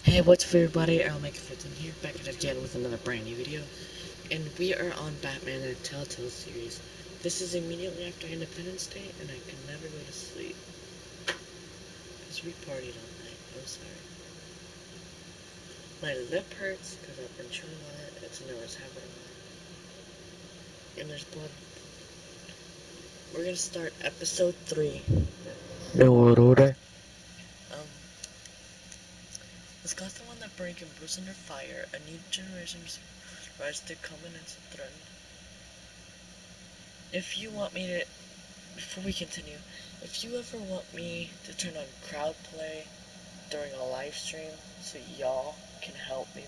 Hey, what's up everybody, I'll make it here, back at it again with another brand new video. And we are on Batman and Telltale Series. This is immediately after Independence Day, and I can never go to sleep. Because we partied all night, I'm sorry. My lip hurts, because I've been chewing on it, it's a nervous habit of mine. And there's blood. We're gonna start episode 3. No order. Is Gotham on the brink and Bruce under fire? A new generation's rise to culminate and threaten. If you want me to, before we continue, if you ever want me to turn on crowd play during a live stream so y'all can help me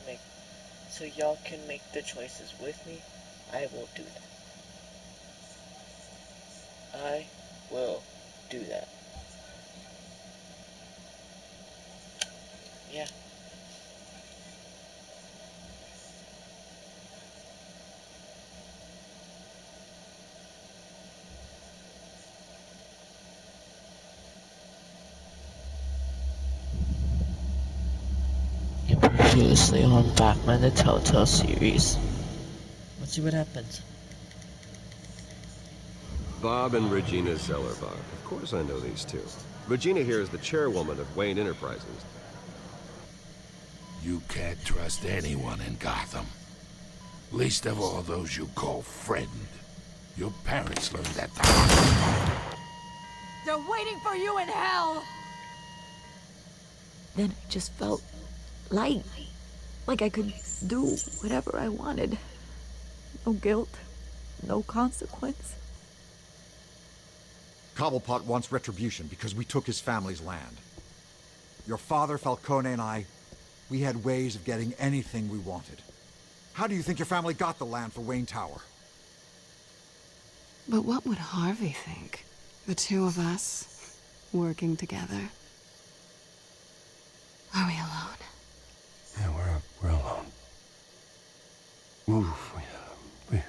so y'all can make the choices with me, I will do that. I will do that. Yeah. Previously on Batman the Telltale Series. Let's see what happens. Bob and Regina Zellerbach. Of course I know these two. Regina here is the chairwoman of Wayne Enterprises. You can't trust anyone in Gotham. Least of all those you call friend. Your parents learned that the hard way. They're waiting for you in hell! Then I just felt light. Like I could do whatever I wanted. No guilt. No consequence. Cobblepot wants retribution because we took his family's land. Your father, Falcone, and I, we had ways of getting anything we wanted. How do you think your family got the land for Wayne Tower? But what would Harvey think? The two of us, working together. Are we alone? Yeah, we're alone. Move.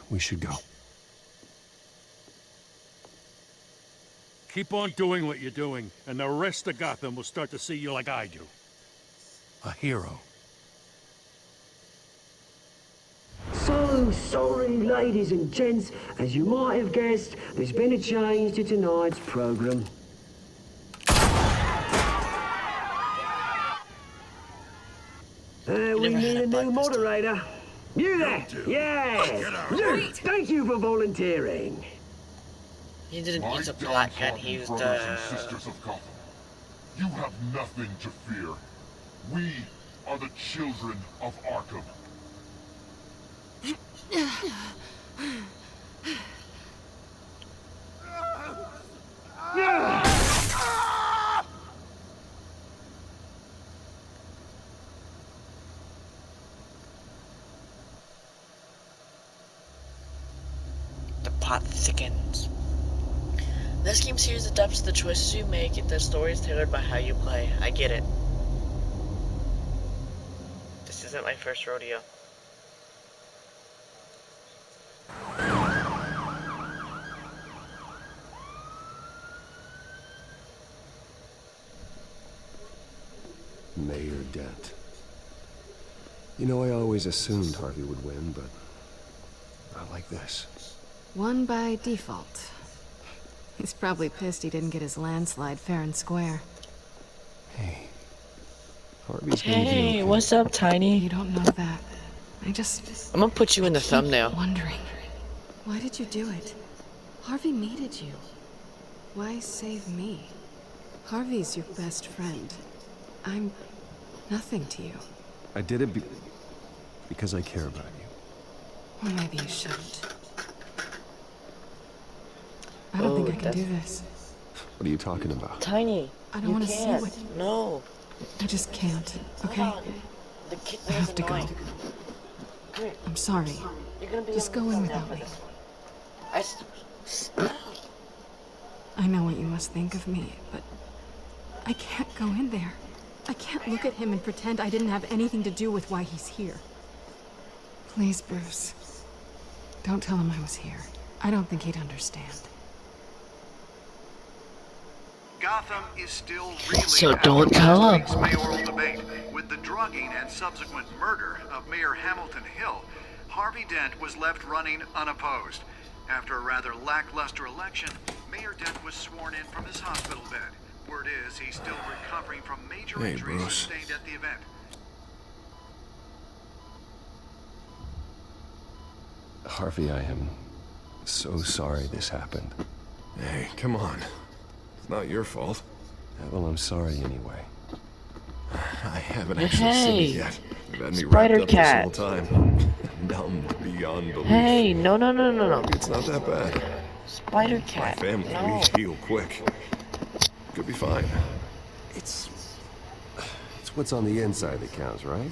We should go. Keep on doing what you're doing, and the rest of Gotham will start to see you like I do. A hero. So sorry, ladies and gents. As you might have guessed, there's been a change to tonight's program. We need a new moderator. You there? Yeah! You! Thank you for volunteering. He didn't use a black gun, he used a... Sisters of Gotham, you have nothing to fear. We are the children of Arkham. The plot thickens. This game series adapts to the choices you make, and the story is tailored by how you play. I get it. This isn't my first rodeo. Mayor Dent. You know, I always assumed Harvey would win, but not like this. Won by default. He's probably pissed he didn't get his landslide fair and square. Hey. Harvey's gonna be okay. Hey, what's up, Tiny? You don't know that. I'm gonna put you in the thumbnail. Wondering, why did you do it? Harvey needed you. Why save me? Harvey's your best friend. I'm nothing to you. I did it because I care about you. Well, maybe you shouldn't. I don't think I can do this. What are you talking about? Tiny, I don't want to see what... No. I just can't, okay? I have to go. I'm sorry. Just go in without me. I know what you must think of me, but I can't go in there. I can't look at him and pretend I didn't have anything to do with why he's here. Please, Bruce. Don't tell him I was here. I don't think he'd understand. Gotham is still really so don't tell him. mayoral debate, with the drug kidnapping and subsequent murder of Mayor Hamilton Hill, Harvey Dent was left running unopposed. After a rather lackluster election, Mayor Dent was sworn in from his hospital bed. Word is he's still recovering from major injuries sustained at the event. Harvey, I am so sorry this happened. Hey, come on. It's not your fault. Well, I'm sorry anyway. I haven't actually seen it yet. You've had me Spider wrapped up cat. this whole time. Numb beyond belief. Hey, no. It's not that bad. Spider cat. My family, No. we heal quick. Could be fine. It's what's on the inside that counts, right?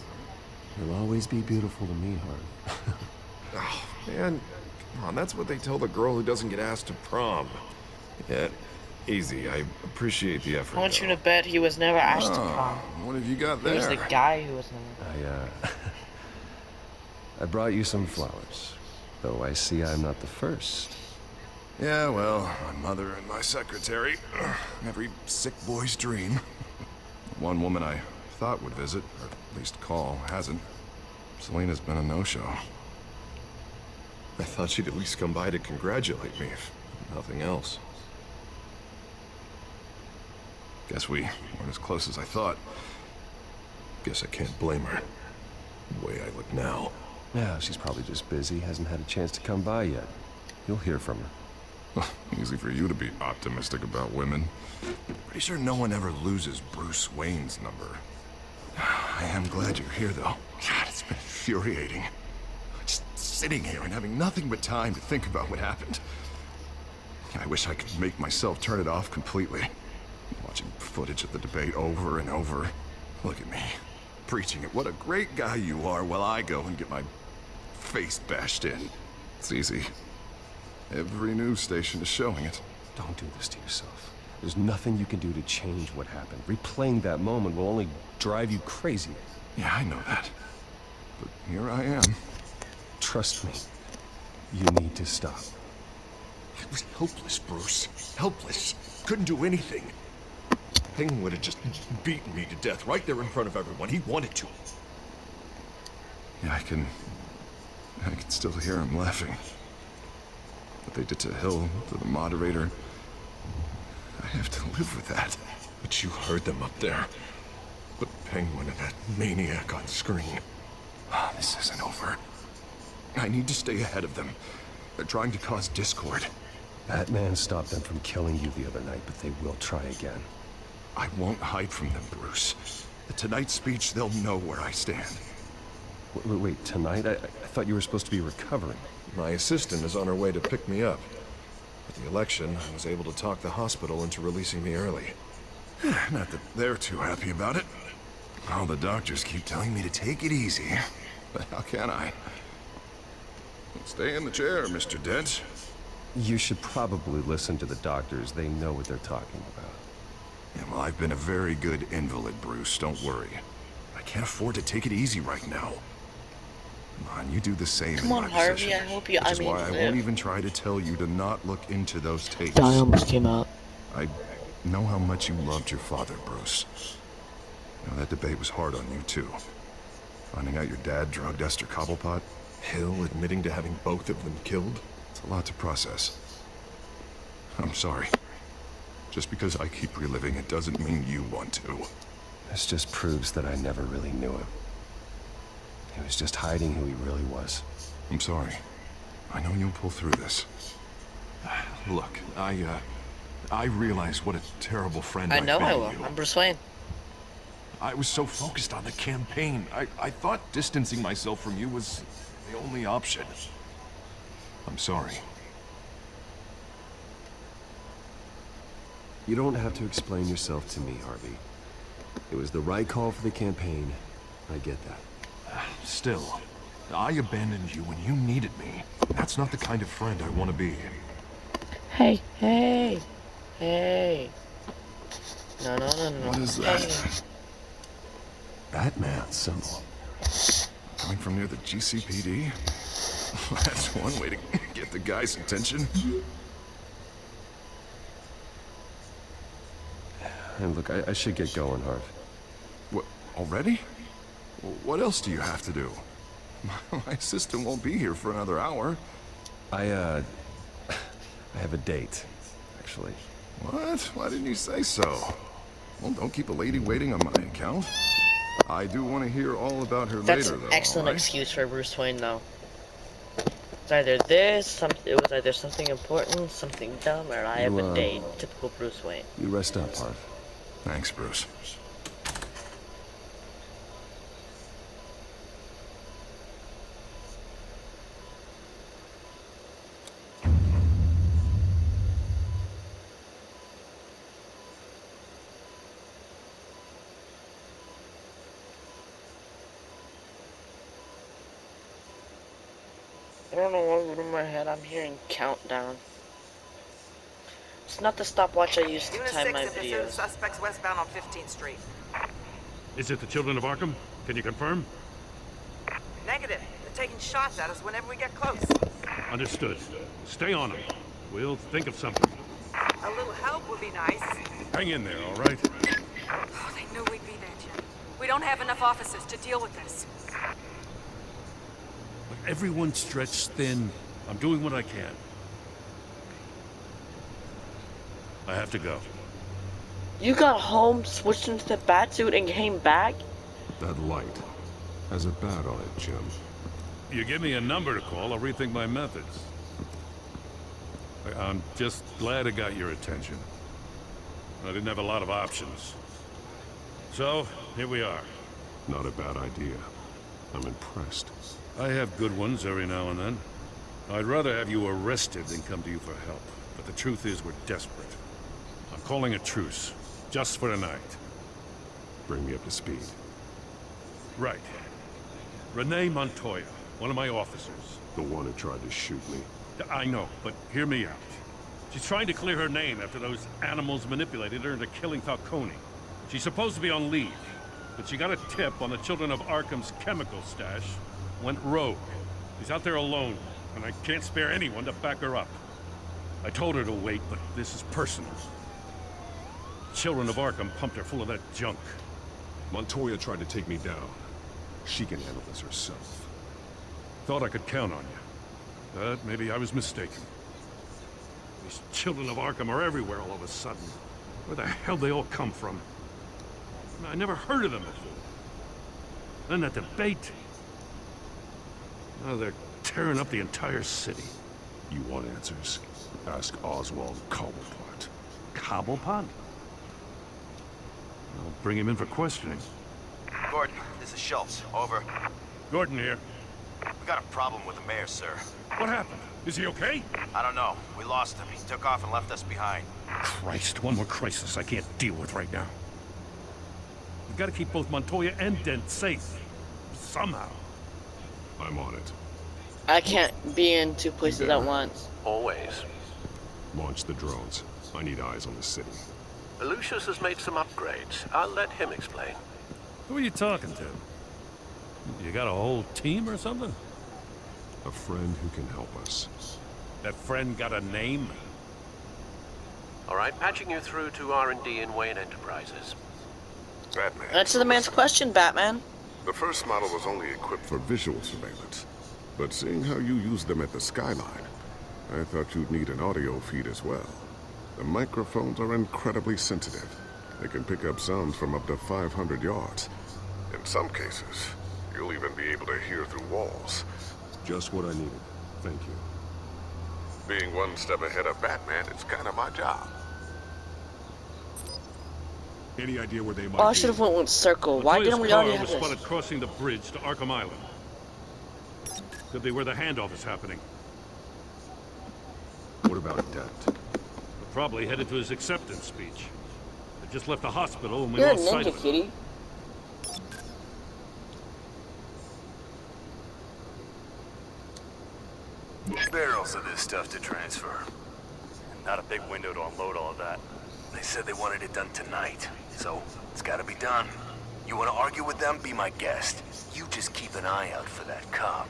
You'll always be beautiful to me, Harvey. Oh, man. Come on, that's what they tell the girl who doesn't get asked to prom. Yeah, easy. I appreciate the effort. I want you to bet he was never asked to prom. What have you got He there? was the guy who was never. I brought you some flowers. Though I see I'm not the first. Yeah, well, my mother and my secretary. Every sick boy's dream. One woman I thought would visit, or at least call, hasn't. Selena's been a no-show. I thought she'd at least come by to congratulate me, if nothing else. Guess we weren't as close as I thought. Guess I can't blame her. The way I look now. Yeah, she's probably just busy, hasn't had a chance to come by yet. You'll hear from her. Easy for you to be optimistic about women. Pretty sure no one ever loses Bruce Wayne's number. I am glad you're here, though. God, it's been infuriating. Just sitting here and having nothing but time to think about what happened. I wish I could make myself turn it off completely. Watching footage of the debate over and over. Look at me, preaching it. What a great guy you are, while I go and get my face bashed in. It's easy. Every news station is showing it. Don't do this to yourself. There's nothing you can do to change what happened. Replaying that moment will only drive you crazy. Yeah, I know that. But here I am. Trust me. You need to stop. I was helpless, Bruce. Helpless. Couldn't do anything. Penguin would have just beaten me to death right there in front of everyone. He wanted to. Yeah, I can still hear him laughing. What they did to Hill, to the moderator. I have to live with that. But you heard them up there. But Penguin and that maniac on screen. This isn't over. I need to stay ahead of them. They're trying to cause discord. Batman stopped them from killing you the other night, but they will try again. I won't hide from them, Bruce. At tonight's speech, they'll know where I stand. Wait, tonight? I thought you were supposed to be recovering. My assistant is on her way to pick me up. At the election, I was able to talk the hospital into releasing me early. Not that they're too happy about it. All the doctors keep telling me to take it easy. But how can I? Stay in the chair, Mr. Dent. You should probably listen to the doctors. They know what they're talking about. Yeah, well, I've been a very good invalid, Bruce. Don't worry. I can't afford to take it easy right now. Come on, you do the same Come in on, my Harvey, position. I hope you- Which is I mean, why I won't even try to tell you to not look into those tapes. Die almost came out. I know how much you loved your father, Bruce. You know, that debate was hard on you, too. Finding out your dad drugged Esther Cobblepot, Hill admitting to having both of them killed. It's a lot to process. I'm sorry. Just because I keep reliving it doesn't mean you want to. This just proves that I never really knew him. He was just hiding who he really was. I'm sorry. I know you'll pull through this. Look, I realize what a terrible friend I I've know been I to will. you. I'm Bruce Wayne. I was so focused on the campaign. I thought distancing myself from you was the only option. I'm sorry. You don't have to explain yourself to me, Harvey. It was the right call for the campaign. I get that. Still, I abandoned you when you needed me. That's not the kind of friend I want to be. Hey. No. What is that? Hey. Batman symbol. Coming from near the GCPD? That's one way to get the guy's attention. And look, I should get going, Harv. What, already? What else do you have to do? My assistant won't be here for another hour. I have a date, actually. What? Why didn't you say so? Well, don't keep a lady waiting on my account. I do want to hear all about her That's later, an though. excellent all right? excuse for Bruce Wayne, though. It's either this, it was either something important, something dumb, or I have a date. Typical Bruce Wayne. You rest up, Hart. Thanks, Bruce. I don't know what in my head I'm hearing countdown. It's not the stopwatch I use to Unit time 6 my in pursuit of videos. suspects westbound on 15th Street. Is it the Children of Arkham? Can you confirm? Negative. They're taking shots at us whenever we get close. Understood. Stay on them. We'll think of something. A little help would be nice. Hang in there, all right? Oh, they knew we'd be there, Jim. We don't have enough officers to deal with this. But everyone's stretched thin. I'm doing what I can. I have to go. You got home, switched into the batsuit, and came back? That light has a bat on it, Jim. You give me a number to call, I'll rethink my methods. I'm just glad I got your attention. I didn't have a lot of options. So, here we are. Not a bad idea. I'm impressed. I have good ones every now and then. I'd rather have you arrested than come to you for help. But the truth is, we're desperate. I'm calling a truce, just for tonight. Bring me up to speed. Right. Renee Montoya, one of my officers. The one who tried to shoot me. I know, but hear me out. She's trying to clear her name after those animals manipulated her into killing Falcone. She's supposed to be on leave, but she got a tip on the Children of Arkham's chemical stash, went rogue. She's out there alone, and I can't spare anyone to back her up. I told her to wait, but this is personal. Children of Arkham pumped her full of that junk. Montoya tried to take me down. She can handle this herself. Thought I could count on you. But maybe I was mistaken. These Children of Arkham are everywhere all of a sudden. Where the hell they all come from? I never heard of them before. Then that debate. Now they're tearing up the entire city. You want answers? Ask Oswald Cobblepot. Cobblepot? I'll bring him in for questioning. Gordon, this is Schultz. Over. Gordon here. We got a problem with the mayor, sir. What happened? Is he okay? I don't know. We lost him. He took off and left us behind. Christ, one more crisis I can't deal with right now. We've got to keep both Montoya and Dent safe. Somehow. I'm on it. I can't be in two places at once. Always. Launch the drones. I need eyes on the city. Lucius has made some upgrades. I'll let him explain. Who are you talking to? You got a whole team or something? A friend who can help us. That friend got a name? All right, patching you through to R&D in Wayne Enterprises. Batman. Answer the man's question, Batman. The first model was only equipped for visual surveillance. But seeing how you use them at the skyline, I thought you'd need an audio feed as well. The microphones are incredibly sensitive. They can pick up sounds from up to 500 yards. In some cases, you'll even be able to hear through walls. Just what I needed. Thank you. Being one step ahead of Batman is kind of my job. Any idea where they might Oh, I be? should have went with Circle. Why didn't we already have was this? spotted crossing the bridge to Arkham Island. Could be where the handoff is happening. What about Dent? We're probably headed to his acceptance speech. I just left the hospital and we You're a lost sight of ninja, him. kitty. Barrels of this stuff to transfer. Not a big window to unload all of that. They said they wanted it done tonight, so it's gotta be done. You wanna argue with them? Be my guest. You just keep an eye out for that cop.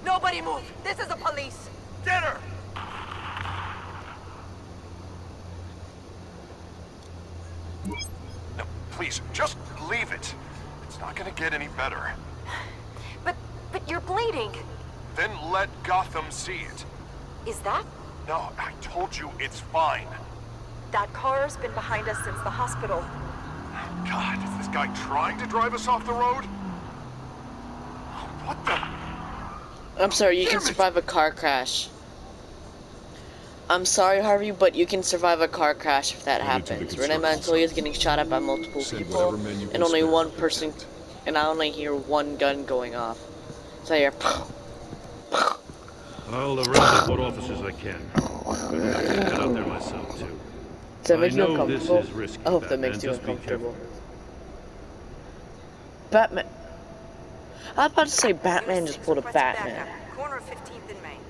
Nobody move! This is the police! Get her! No, please, just leave it. It's It's not gonna get any better. But you're bleeding. Then let Gotham see it. Is that? No, I told you it's fine. That car's been behind us since the hospital. God, is this guy trying to drive us off the road? What the? I'm sorry, you can survive a car crash. I'm sorry, Harvey, but you can survive a car crash if that happens. Renee Montoya is getting shot at by multiple people, and only one person, and I only hear one gun going off. So I hear, I'll arrange what officers I can. But I'm gonna have to head out there myself, too. Does that make you I know uncomfortable? this is risky, I hope that Batman. makes you Just be uncomfortable. careful. Batman. I was about to say Batman just pulled a Batman. Corner of 15th and Main.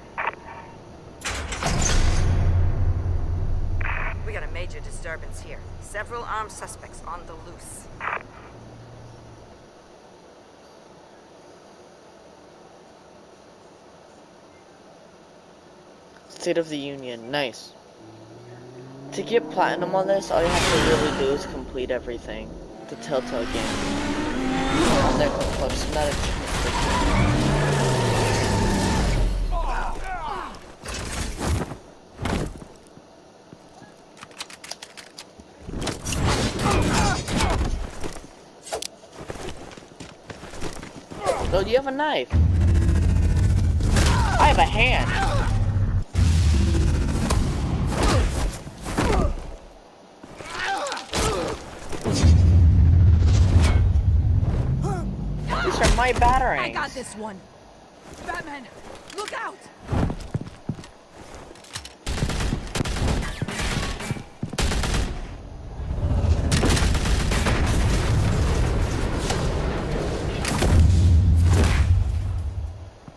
We got a major disturbance here. Several armed suspects on the loose. State of the Union, nice. To get platinum on this, all you have to really do is complete everything. The Telltale game. On their club, so not a Oh, you have a knife. I have a hand. These are my batarangs. I got this one. Batman, look out!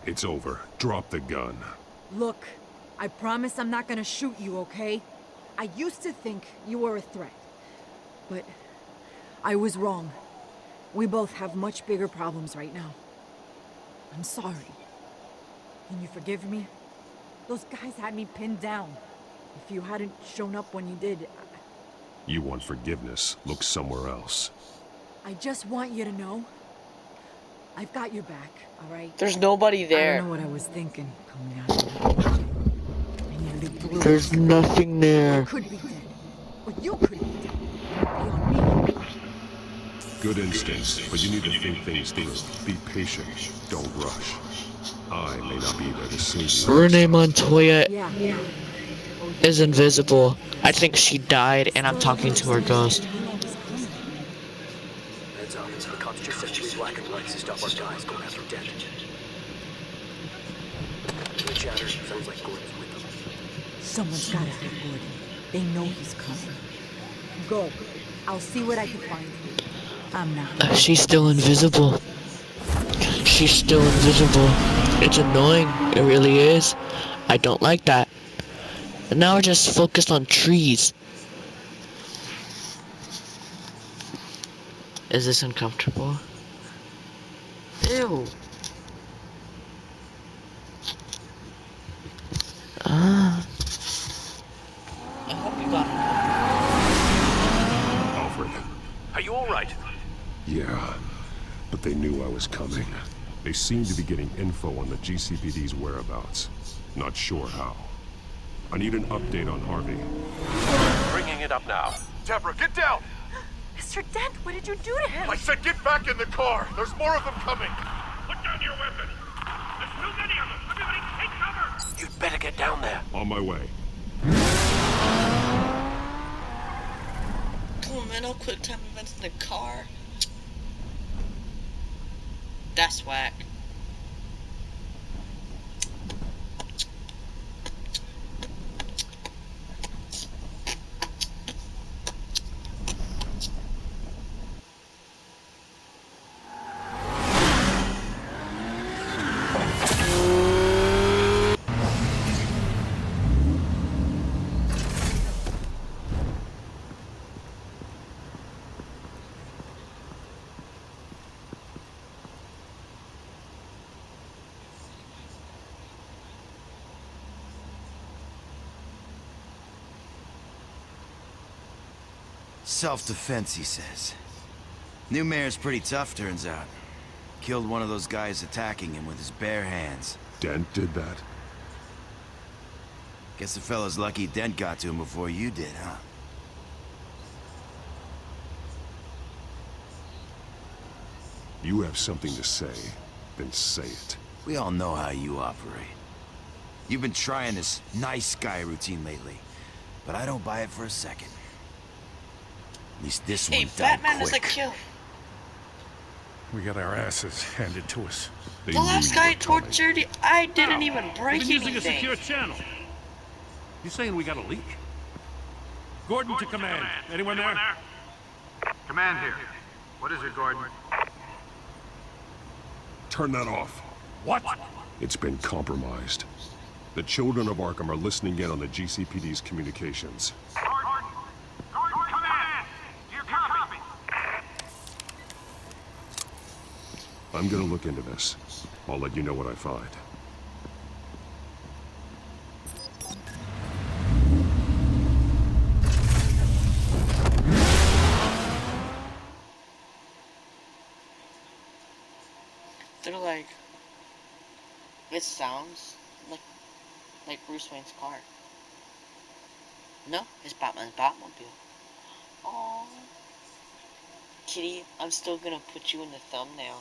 It's over. Drop the gun. Look, I promise I'm not gonna shoot you, okay? I used to think you were a threat. But I was wrong. We both have much bigger problems right now. I'm sorry. Can you forgive me? Those guys had me pinned down. If you hadn't shown up when you did, You want forgiveness? Look somewhere else. I just want you to know I've got your back, all right? There's nobody there. I don't know what I was thinking coming out of that. I nearly blew it. There's nothing there. I could be dead, but you could be dead. Be on me. Good instincts, but you need to think things through. Be patient. Don't rush. I may not be there to save you. Renee Montoya Yeah. is invisible. I think she died, and I'm talking to her ghost. Heads up. The cops just sent 3 black and whites to stop our guys going after Dent. The chatter sounds like Gordon's with them. Someone's gotta have Gordon. They know he's coming. Go. I'll see what I can find. I'm not. She's still invisible. She's still invisible. It's annoying. It really is. I don't like that. And now we're just focused on trees. Is this uncomfortable? Ew. I hope you got it. Alfred. Are you all right? Yeah, but they knew I was coming. They seem to be getting info on the GCPD's whereabouts. Not sure how. I need an update on Harvey. Bringing it up now. Deborah, get down! Mr. Dent, what did you do to him? I said get back in the car! There's more of them coming! Put down your weapon. There's too many of them. Everybody take cover. You'd better get down there. On my way. Come on, man, I'll quick time events in the car. That's whack. Self-defense, he says. New mayor's pretty tough, turns out. Killed one of those guys attacking him with his bare hands. Dent did that? Guess the fella's lucky Dent got to him before you did, huh? You have something to say, then say it. We all know how you operate. You've been trying this nice guy routine lately, but I don't buy it for a second. At least this one died Batman quick. is a kill. We got our asses handed to us. The last guy tortured. I didn't even break We've been using anything. a secure channel. You saying we got a leak? Gordon to command. Anyone there? Command here. What is it, Gordon? Turn that off. What? It's been compromised. The children of Arkham are listening in on the GCPD's communications. Gordon, command! Do you copy? I'm gonna look into this. I'll let you know what I find. They're like, it sounds like Bruce Wayne's car. No, it's Batman's Batmobile. Oh, Kitty, I'm still gonna put you in the thumbnail.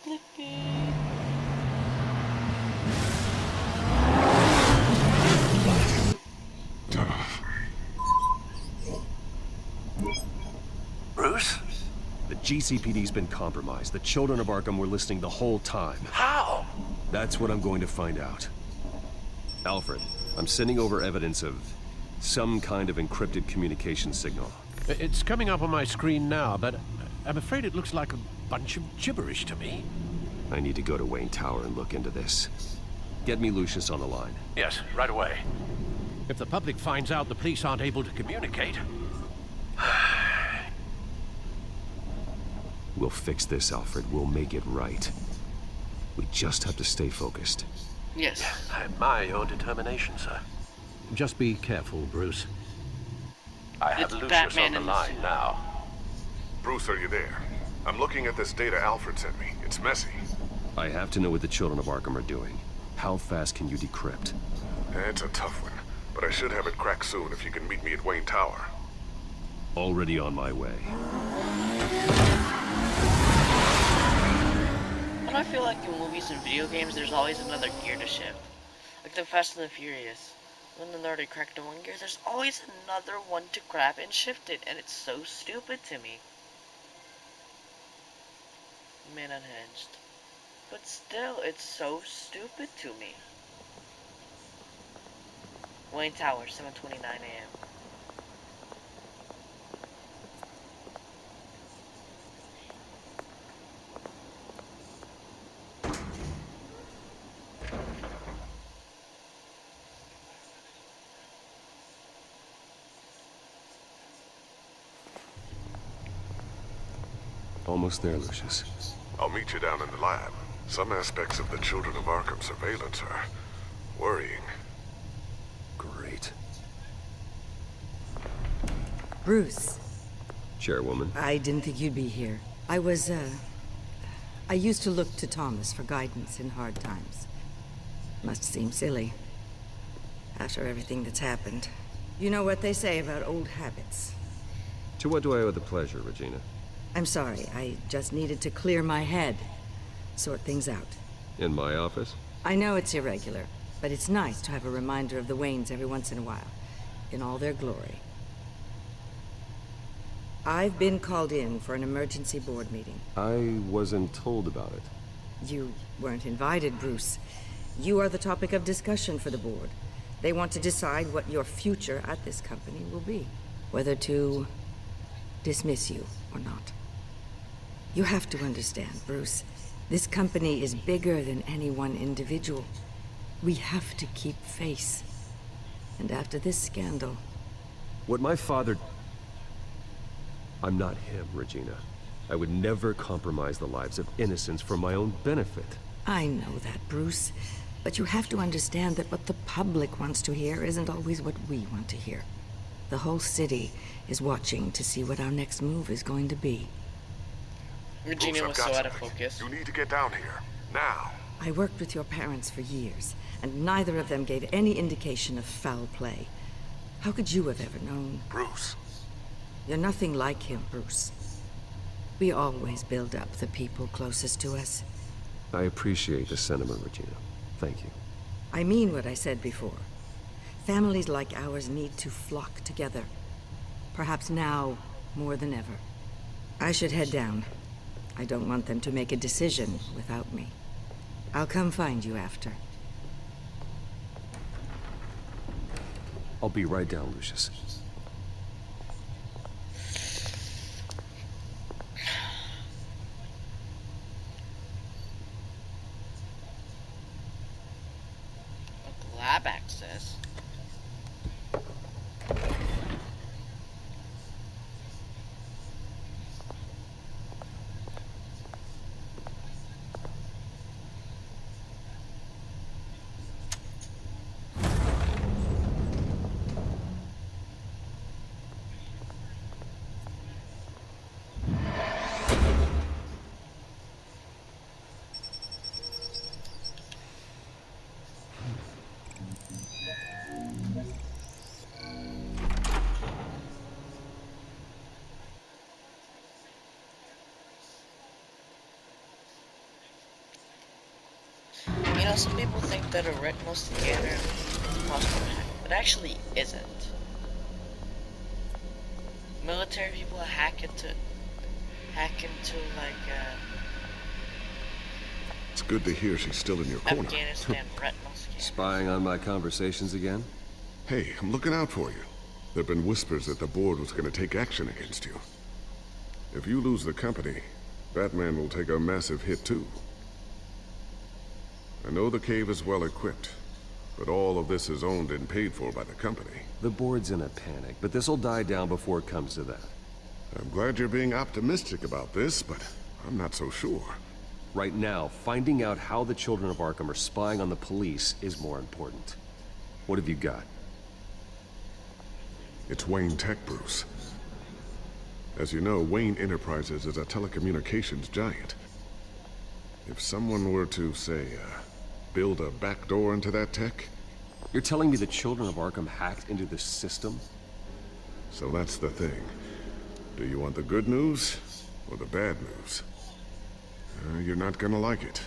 Flippy. Bruce? The GCPD's been compromised. The children of Arkham were listening the whole time. How? That's what I'm going to find out. Alfred, I'm sending over evidence of some kind of encrypted communication signal. It's coming up on my screen now, but I'm afraid it looks like a bunch of gibberish to me. I need to go to Wayne Tower and look into this. Get me Lucius on the line. Yes, right away. If the public finds out the police aren't able to communicate... We'll fix this, Alfred. We'll make it right. We just have to stay focused. Yes. I admire your determination, sir. Just be careful, Bruce. I have It's Lucius Batman on the in the line suit. now. Bruce, are you there? I'm looking at this data Alfred sent me. It's messy. I have to know what the children of Arkham are doing. How fast can you decrypt? It's a tough one, but I should have it cracked soon if you can meet me at Wayne Tower. Already on my way. And I feel like in movies and video games, there's always another gear to shift. Like the Fast and the Furious. When they already cracked the one gear, there's always another one to grab and shift it, and it's so stupid to me. Man unhinged. But still, it's so stupid to me. Wayne Tower, 7:29 a.m. Almost there, Lucius. I'll meet you down in the lab. Some aspects of the Children of Arkham surveillance are worrying. Great. Bruce. Chairwoman. I didn't think you'd be here. I used to look to Thomas for guidance in hard times. Must seem silly. After everything that's happened. You know what they say about old habits. To what do I owe the pleasure, Regina? I'm sorry, I just needed to clear my head. Sort things out. In my office? I know it's irregular, but it's nice to have a reminder of the Waynes every once in a while. In all their glory. I've been called in for an emergency board meeting. I wasn't told about it. You weren't invited, Bruce. You are the topic of discussion for the board. They want to decide what your future at this company will be. Whether to dismiss you or not. You have to understand, Bruce. This company is bigger than any one individual. We have to keep face. And after this scandal... What my father... I'm not him, Regina. I would never compromise the lives of innocents for my own benefit. I know that, Bruce. But you have to understand that what the public wants to hear isn't always what we want to hear. The whole city is watching to see what our next move is going to be. Regina was so out of focus. You need to get down here. Now. I worked with your parents for years, and neither of them gave any indication of foul play. How could you have ever known? Bruce. You're nothing like him, Bruce. We always build up the people closest to us. I appreciate the sentiment, Regina. Thank you. I mean what I said before. Families like ours need to flock together. Perhaps now more than ever. I should head down. I don't want them to make a decision without me. I'll come find you after. I'll be right down, Lucius. Lab access. You know, some people think that a retinal scanner is possible to hack, but actually isn't. Military people hack into like It's good to hear she's still in your corner. Afghanistan retinal scanner. Spying on my conversations again? Hey, I'm looking out for you. There've been whispers that the board was going to take action against you. If you lose the company, Batman will take a massive hit too. I know the cave is well equipped, but all of this is owned and paid for by the company. The board's in a panic, but this'll die down before it comes to that. I'm glad you're being optimistic about this, but I'm not so sure. Right now, finding out how the children of Arkham are spying on the police is more important. What have you got? It's Wayne Tech, Bruce. As you know, Wayne Enterprises is a telecommunications giant. If someone were to, say, build a backdoor into that tech? You're telling me the children of Arkham hacked into this system? So that's the thing. Do you want the good news or the bad news? You're not gonna like it.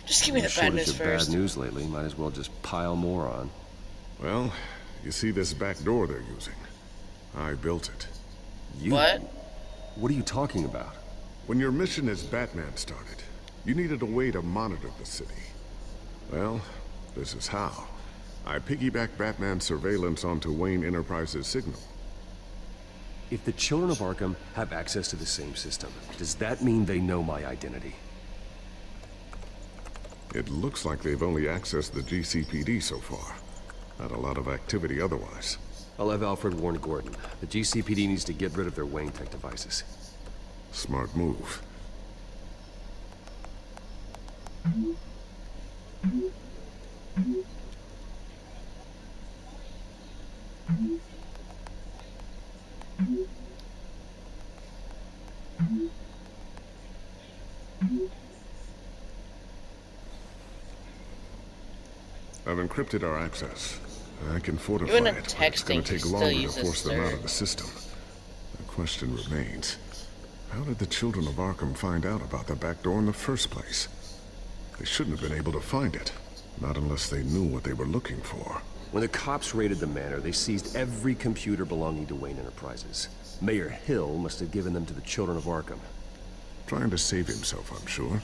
Just give me the bad news first. Bad news lately. Might as well just pile more on. Well, you see this back door they're using? I built it. You? What? What are you talking about? When your mission as Batman started, you needed a way to monitor the city. Well, this is how. I piggybacked Batman's surveillance onto Wayne Enterprises' signal. If the children of Arkham have access to the same system, does that mean they know my identity? It looks like they've only accessed the GCPD so far. Not a lot of activity otherwise. I'll have Alfred warn Gordon. The GCPD needs to get rid of their Wayne Tech devices. Smart move. I've encrypted our access. I can fortify Even it, in but it's texting, going to he take still longer to uses force them out third. of the system. The question remains, how did the children of Arkham find out about the back door in the first place? They shouldn't have been able to find it, not unless they knew what they were looking for. When the cops raided the manor, they seized every computer belonging to Wayne Enterprises. Mayor Hill must have given them to the children of Arkham. Trying to save himself, I'm sure.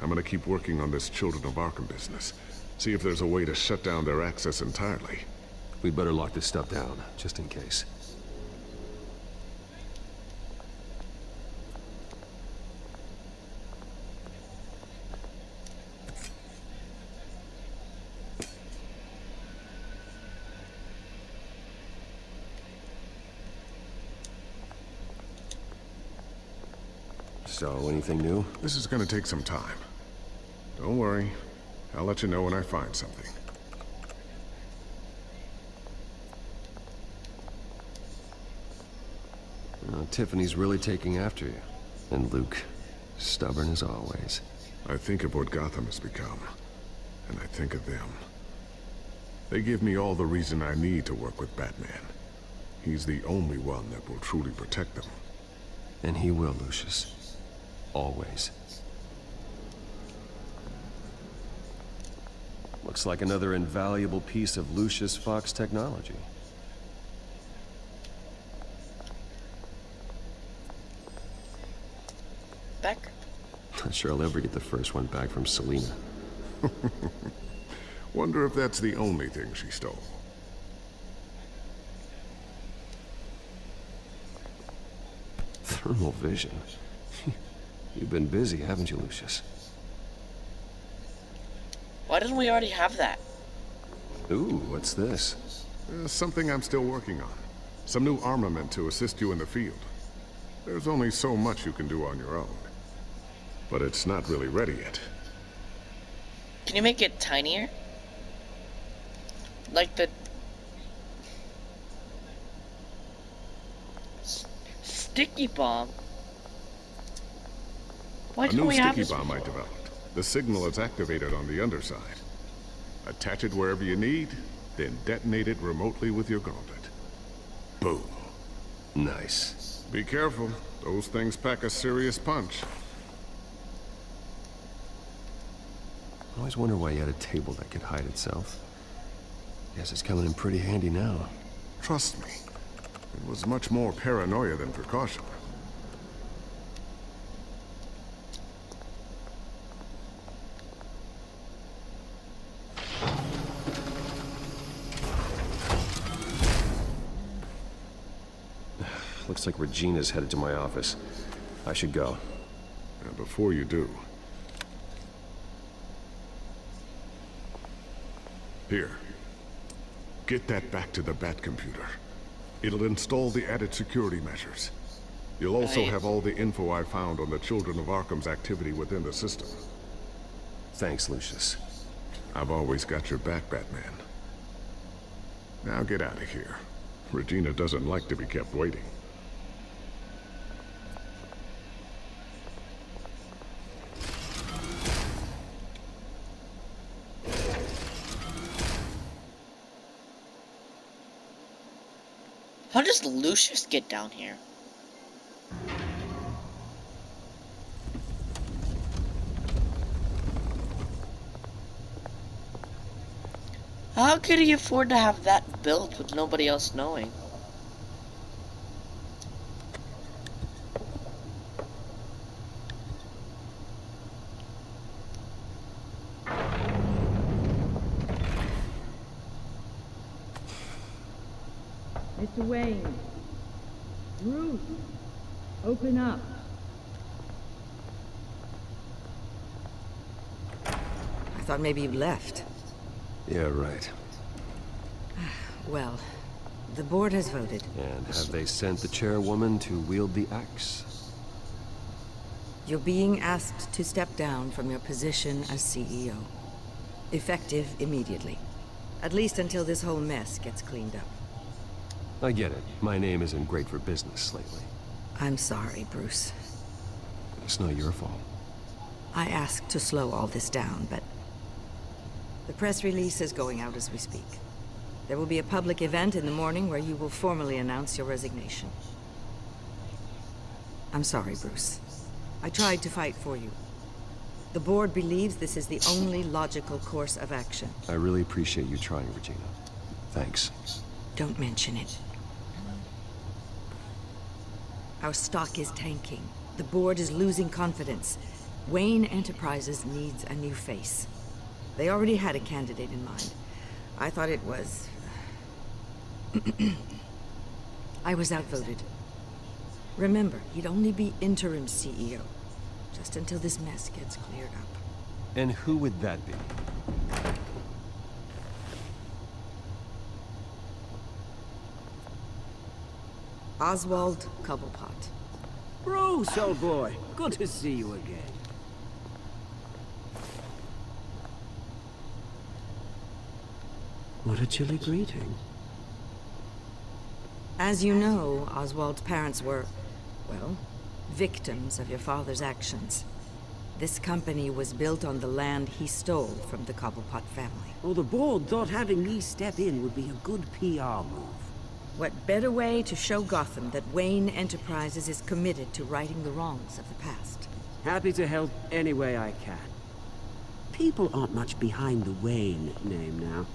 I'm gonna keep working on this Children of Arkham business. See if there's a way to shut down their access entirely. We'd better lock this stuff down, just in case. So, anything new? This is gonna take some time. Don't worry. I'll let you know when I find something. Tiffany's really taking after you. And Luke, stubborn as always. I think of what Gotham has become, and I think of them. They give me all the reason I need to work with Batman. He's the only one that will truly protect them. And he will, Lucius. Always. Looks like another invaluable piece of Lucius Fox technology. Back? Not sure I'll ever get the first one back from Selina. Wonder if that's the only thing she stole. Thermal vision. You've been busy, haven't you, Lucius? Why didn't we already have that? Ooh, what's this? Something I'm still working on. Some new armament to assist you in the field. There's only so much you can do on your own. But it's not really ready yet. Can you make it tinier? Like the... sticky bomb? Why A new don't we have sticky this bomb I before? developed. The signal is activated on the underside. Attach it wherever you need, then detonate it remotely with your gauntlet. Boom. Nice. Be careful. Those things pack a serious punch. I always wonder why you had a table that could hide itself. Guess it's coming in pretty handy now. Trust me. It was much more paranoia than precaution. Looks like Regina's headed to my office. I should go. And before you do... Here. Get that back to the Batcomputer. It'll install the added security measures. You'll also Right. have all the info I found on the Children of Arkham's activity within the system. Thanks, Lucius. I've always got your back, Batman. Now get out of here. Regina doesn't like to be kept waiting. How does Lucius get down here? How could he afford to have that built with nobody else knowing? Mr. Wayne. Bruce. Open up. I thought maybe you left. Yeah, right. Well, the board has voted. And have they sent the chairwoman to wield the axe? You're being asked to step down from your position as CEO. Effective immediately. At least until this whole mess gets cleaned up. I get it. My name isn't great for business lately. I'm sorry, Bruce. It's not your fault. I asked to slow all this down, but... the press release is going out as we speak. There will be a public event in the morning where you will formally announce your resignation. I'm sorry, Bruce. I tried to fight for you. The board believes this is the only logical course of action. I really appreciate you trying, Regina. Thanks. Don't mention it. Our stock is tanking. The board is losing confidence. Wayne Enterprises needs a new face. They already had a candidate in mind. I thought it was... I was outvoted. Remember, he'd only be interim CEO. Just until this mess gets cleared up. And who would that be? Oswald Cobblepot. Bruce, old boy. Good to see you again. What a chilly greeting. As you know, Oswald's parents were Well, victims of your father's actions. This company was built on the land he stole from the Cobblepot family. Well, the board thought having me step in would be a good PR move. What better way to show Gotham that Wayne Enterprises is committed to righting the wrongs of the past? Happy to help any way I can. People aren't much behind the Wayne name now.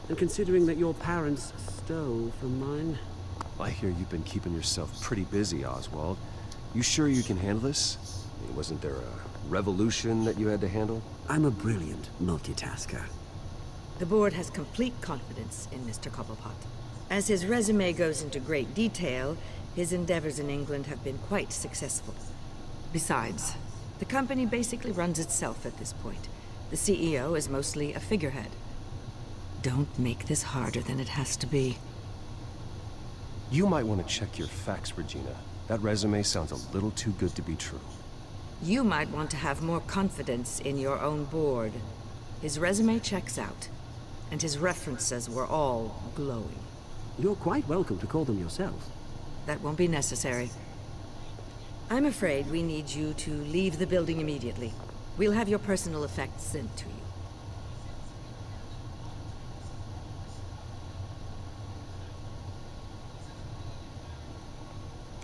And considering that your parents stole from mine... I hear you've been keeping yourself pretty busy, Oswald. You sure you can handle this? I mean, wasn't there a revolution that you had to handle? I'm a brilliant multitasker. The board has complete confidence in Mr. Cobblepot. As his resume goes into great detail, his endeavors in England have been quite successful. Besides, the company basically runs itself at this point. The CEO is mostly a figurehead. Don't make this harder than it has to be. You might want to check your facts, Regina. That resume sounds a little too good to be true. You might want to have more confidence in your own board. His resume checks out, and his references were all glowing. You're quite welcome to call them yourself. That won't be necessary. I'm afraid we need you to leave the building immediately. We'll have your personal effects sent to you.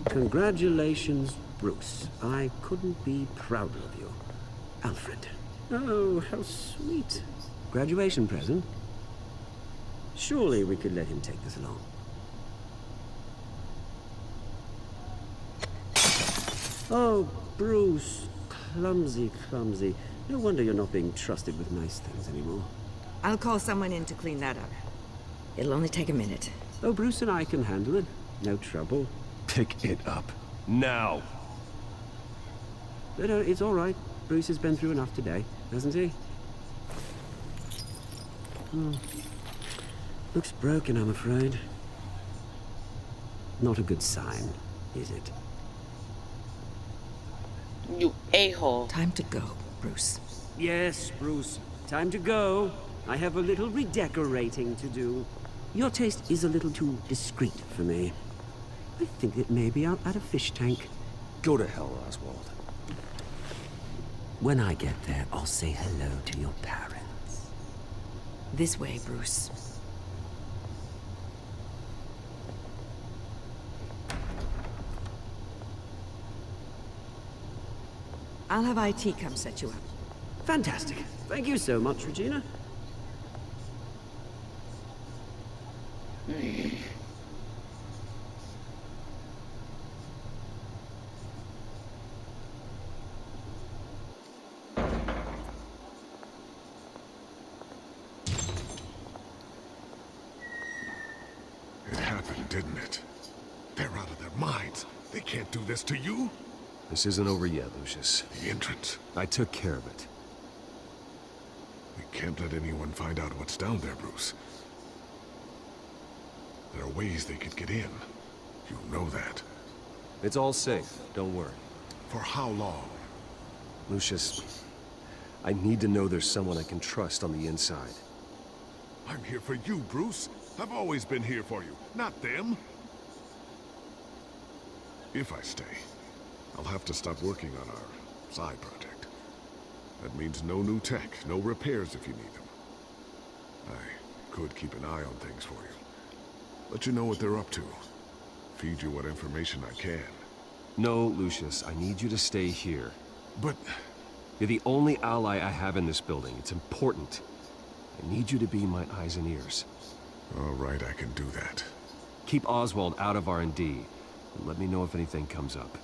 Congratulations, Bruce. I couldn't be prouder of you. Alfred. Oh, how sweet. Graduation present? Surely we could let him take this along. Oh, Bruce. Clumsy, clumsy. No wonder you're not being trusted with nice things anymore. I'll call someone in to clean that up. It'll only take a minute. Oh, Bruce and I can handle it. No trouble. Pick it up. Now! No, it's all right. Bruce has been through enough today, hasn't he? Looks broken, I'm afraid. Not a good sign, is it? You a-hole. Time to go, Bruce. Yes, Bruce. Time to go. I have a little redecorating to do. Your taste is a little too discreet for me. I think that maybe I'll add a fish tank. Go to hell, Oswald. When I get there, I'll say hello to your parents. This way, Bruce. I'll have IT come set you up. Fantastic. Thank you so much, Regina. It happened, didn't it? They're out of their minds. They can't do this to you. This isn't over yet, Lucius. The entrance. I took care of it. We can't let anyone find out what's down there, Bruce. There are ways they could get in. You know that. It's all safe, don't worry. For how long? Lucius, I need to know there's someone I can trust on the inside. I'm here for you, Bruce. I've always been here for you, not them. If I stay, I'll have to stop working on our side project. That means no new tech, no repairs if you need them. I could keep an eye on things for you. Let you know what they're up to. Feed you what information I can. No, Lucius, I need you to stay here. But... You're the only ally I have in this building. It's important. I need you to be my eyes and ears. All right, I can do that. Keep Oswald out of R&D, and let me know if anything comes up.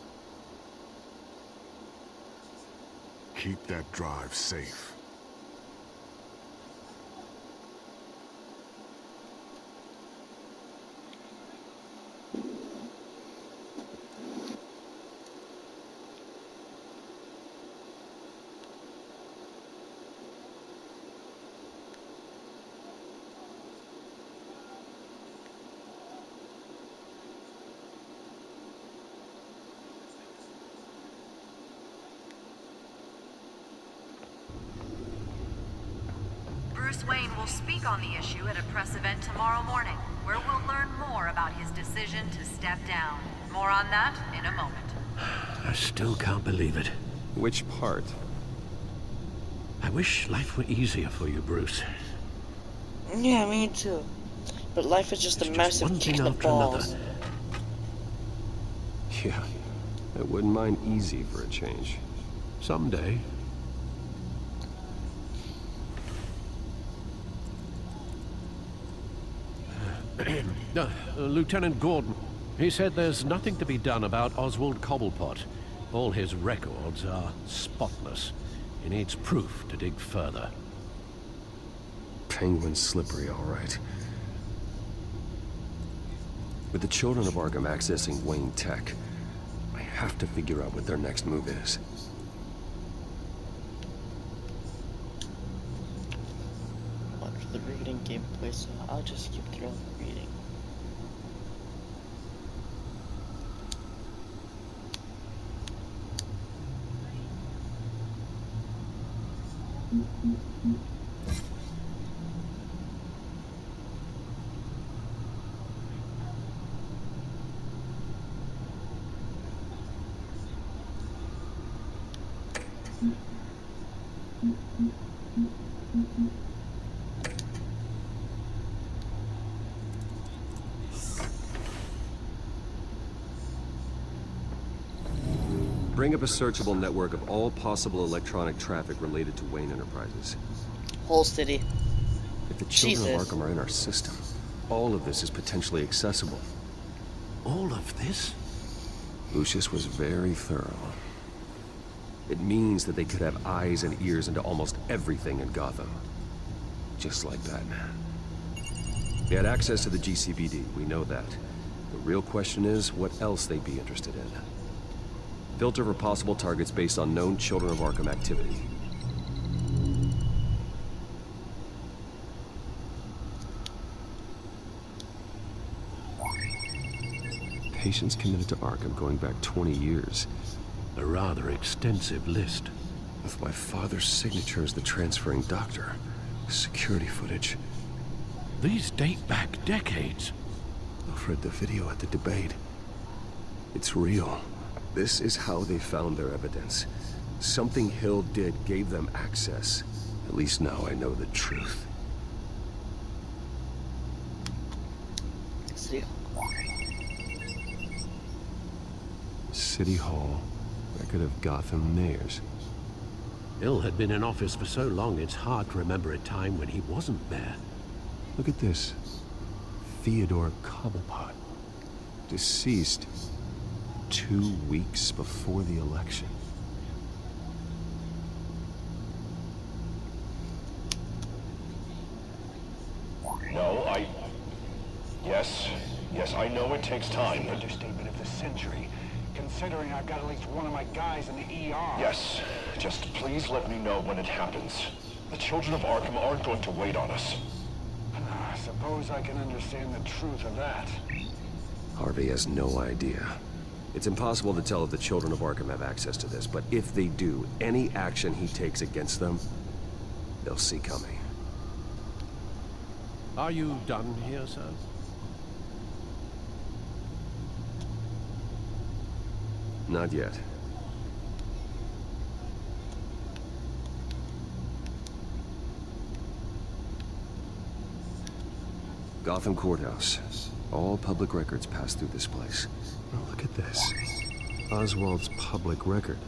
Keep that drive safe. Bruce Wayne will speak on the issue at a press event tomorrow morning, where we'll learn more about his decision to step down. More on that in a moment. I still can't believe it. Which part? I wish life were easier for you, Bruce. Yeah, me too. But life is just a massive one kick thing in the after another. balls. Yeah, I wouldn't mind easy for a change. Someday. Lieutenant Gordon, he said there's nothing to be done about Oswald Cobblepot. All his records are spotless. He needs proof to dig further. Penguin's slippery, all right. With the children of Arkham accessing Wayne Tech, I have to figure out what their next move is. Watch the reading gameplay, so I'll just skip through the reading. Bring up a searchable network of all possible electronic traffic related to Wayne Enterprises. Whole city. If the children of Jesus. Arkham are in our system, all of this is potentially accessible. All of this? Lucius was very thorough. It means that they could have eyes and ears into almost everything in Gotham. Just like Batman. They had access to the GCPD, we know that. The real question is, what else they'd be interested in. Filter for possible targets based on known Children of Arkham activity. Patients committed to Arkham going back 20 years. A rather extensive list. With my father's signature as the transferring doctor. Security footage. These date back decades. I've read the video at the debate. It's real. This is how they found their evidence. Something Hill did gave them access. At least now I know the truth. City Hall. Record of Gotham mayors. Hill had been in office for so long, it's hard to remember a time when he wasn't there. Look at this. Theodore Cobblepot. Deceased 2 weeks before the election. No, Yes, I know it takes time. The understatement of the century, considering I've got at least one of my guys in the ER. Yes, just please let me know when it happens. The children of Arkham aren't going to wait on us. I suppose I can understand the truth of that. Harvey has no idea. It's impossible to tell if the children of Arkham have access to this, but if they do, any action he takes against them, they'll see coming. Are you done here, sir? Not yet. Gotham Courthouse. All public records pass through this place. Oh, look at this. Oswald's public record.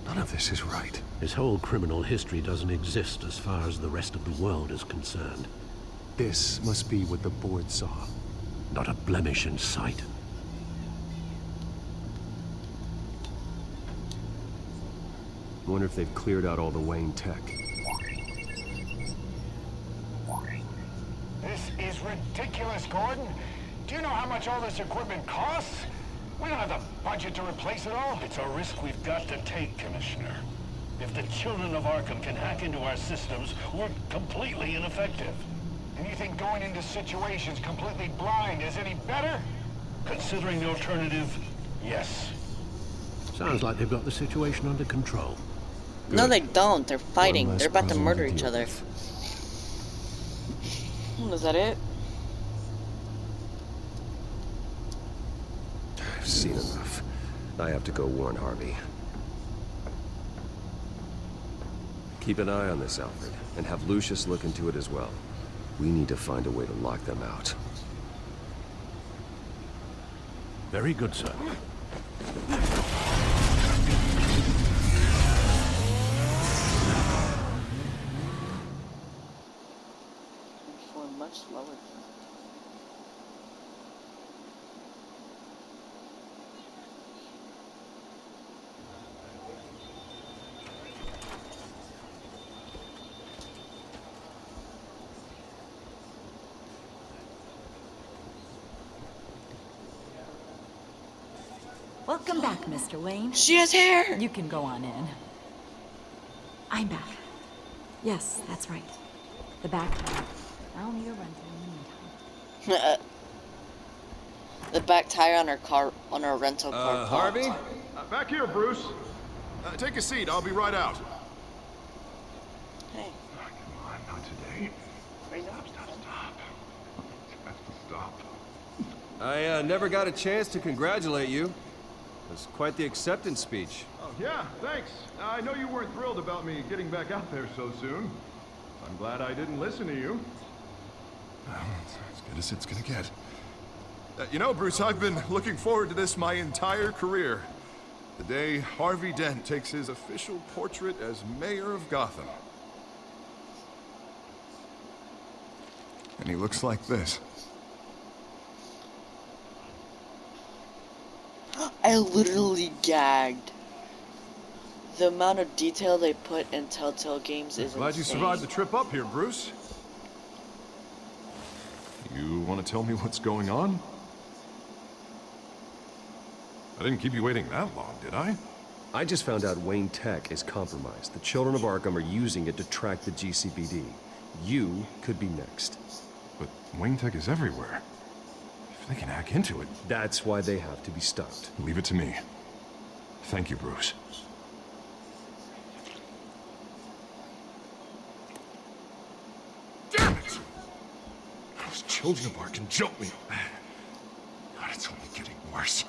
None of this is right. His whole criminal history doesn't exist as far as the rest of the world is concerned. This must be what the board saw. Not a blemish in sight. I wonder if they've cleared out all the Wayne tech. This is ridiculous, Gordon. Do you know how much all this equipment costs? We don't have the budget to replace it all. It's a risk we've got to take, Commissioner. If the children of Arkham can hack into our systems, we're completely ineffective. And you think going into situations completely blind is any better? Considering the alternative, yes. Sounds like they've got the situation under control. Good. No, they don't. They're fighting. They're about to problem murder to each deal other. with. Is that it? I've seen enough. I have to go warn Harvey. Keep an eye on this, Alfred, and have Lucius look into it as well. We need to find a way to lock them out. Very good, sir. For much slower. Welcome back, Mr. Wayne. She has hair! You can go on in. I'm back. Yes, that's right. The back tire. I'll need a rental in the meantime. The back tire on her car, on her rental car. Harvey? Back here, Bruce. Take a seat. I'll be right out. Hey. Oh, come on, not today. Stop. I never got a chance to congratulate you. It was quite the acceptance speech. Oh, yeah, thanks. I know you weren't thrilled about me getting back out there so soon. I'm glad I didn't listen to you. Well, it's as good as it's gonna get. You know, Bruce, I've been looking forward to this my entire career. The day Harvey Dent takes his official portrait as mayor of Gotham. And he looks like this. I literally gagged. The amount of detail they put in Telltale games is Glad you insane. survived the trip up here, Bruce. You want to tell me what's going on? I didn't keep you waiting that long, did I? I just found out Wayne Tech is compromised. The children of Arkham are using it to track the GCPD. You could be next. But Wayne Tech is everywhere. If they can hack into it... That's why they have to be stopped. Leave it to me. Thank you, Bruce. Damn it! Those children of Arkham jumped me. God, it's only getting worse.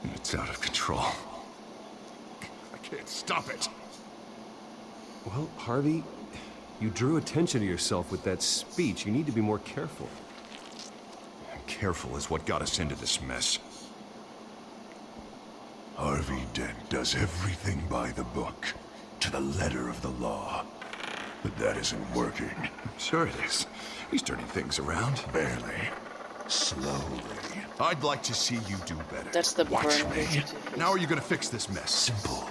And it's out of control. I can't stop it. Well, Harvey, you drew attention to yourself with that speech. You need to be more careful. Careful is what got us into this mess. Harvey Dent does everything by the book, to the letter of the law. But that isn't working. Sure it is. He's turning things around. Barely. Slowly. I'd like to see you do better. That's the Watch burn. me. Now are you gonna fix this mess? Simple.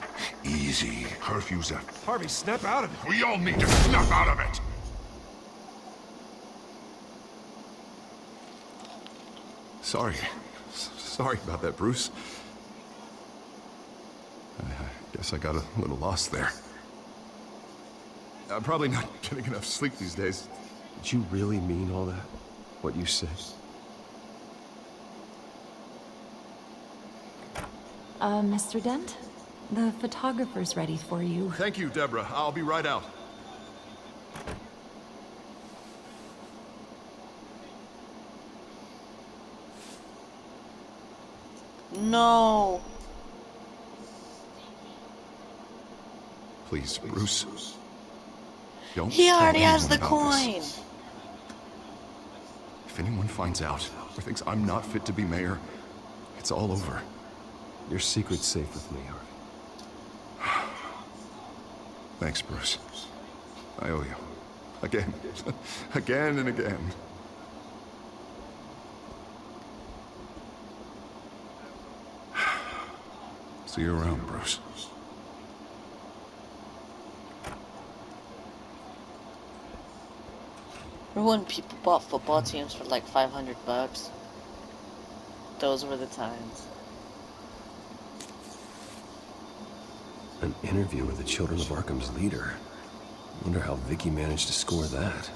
Easy. Curfew's up. Harvey, snap out of it. We all need to snap out of it. Sorry. Sorry about that, Bruce. I guess I got a little lost there. I'm probably not getting enough sleep these days. Did you really mean all that? What you said? Mr. Dent? The photographer's ready for you. Thank you, Deborah. I'll be right out. No. Please, Bruce. Don't He tell already has anyone the about coin. this. If anyone finds out or thinks I'm not fit to be mayor, it's all over. Your secret's safe with me, Harvey. Thanks, Bruce. I owe you. Again. Again and again. See you around, Bruce. Remember when people bought football teams for like $500? Those were the times. An interview with the Children of Arkham's leader. Wonder how Vicky managed to score that.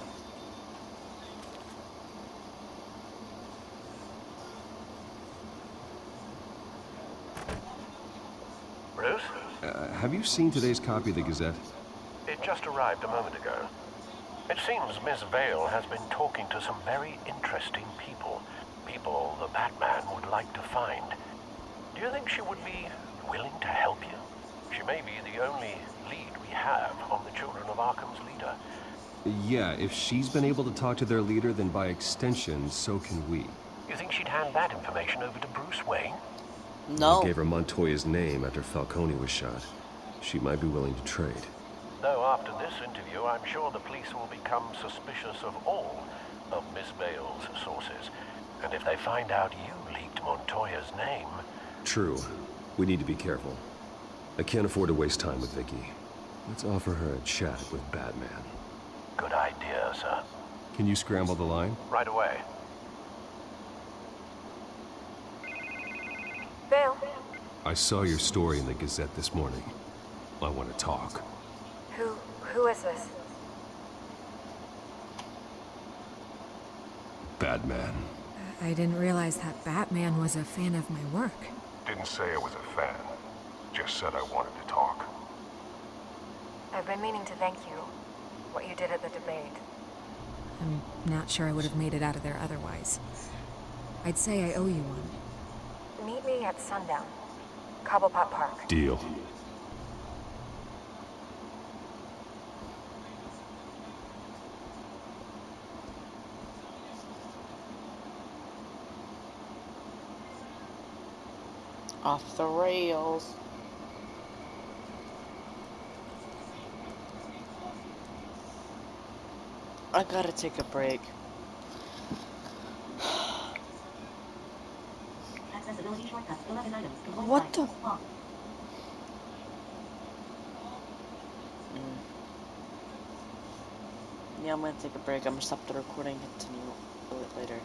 Bruce? Have you seen today's copy of the Gazette? It just arrived a moment ago. It seems Miss Vale has been talking to some very interesting people. people the Batman would like to find. Do you think she would be willing to help you? She may be the only lead we have on the Children of Arkham's leader. Yeah, if she's been able to talk to their leader, then by extension, so can we. You think she'd hand that information over to Bruce Wayne? No. We gave her Montoya's name after Falcone was shot. She might be willing to trade. Though after this interview, I'm sure the police will become suspicious of all of Miss Vale's sources. And if they find out you leaked Montoya's name... True. We need to be careful. I can't afford to waste time with Vicky. Let's offer her a chat with Batman. Good idea, sir. Can you scramble the line? Right away. Vale. I saw your story in the Gazette this morning. I want to talk. Who is this? Batman. I didn't realize that Batman was a fan of my work. Didn't say I was a fan. Just said I wanted to talk. I've been meaning to thank you. What you did at the debate. I'm not sure I would have made it out of there otherwise. I'd say I owe you one. Meet me at sundown. Cobblepot Park. Deal. Off the rails. I gotta take a break. What the? Yeah, I'm gonna take a break. I'm gonna stop the recording and continue a bit later.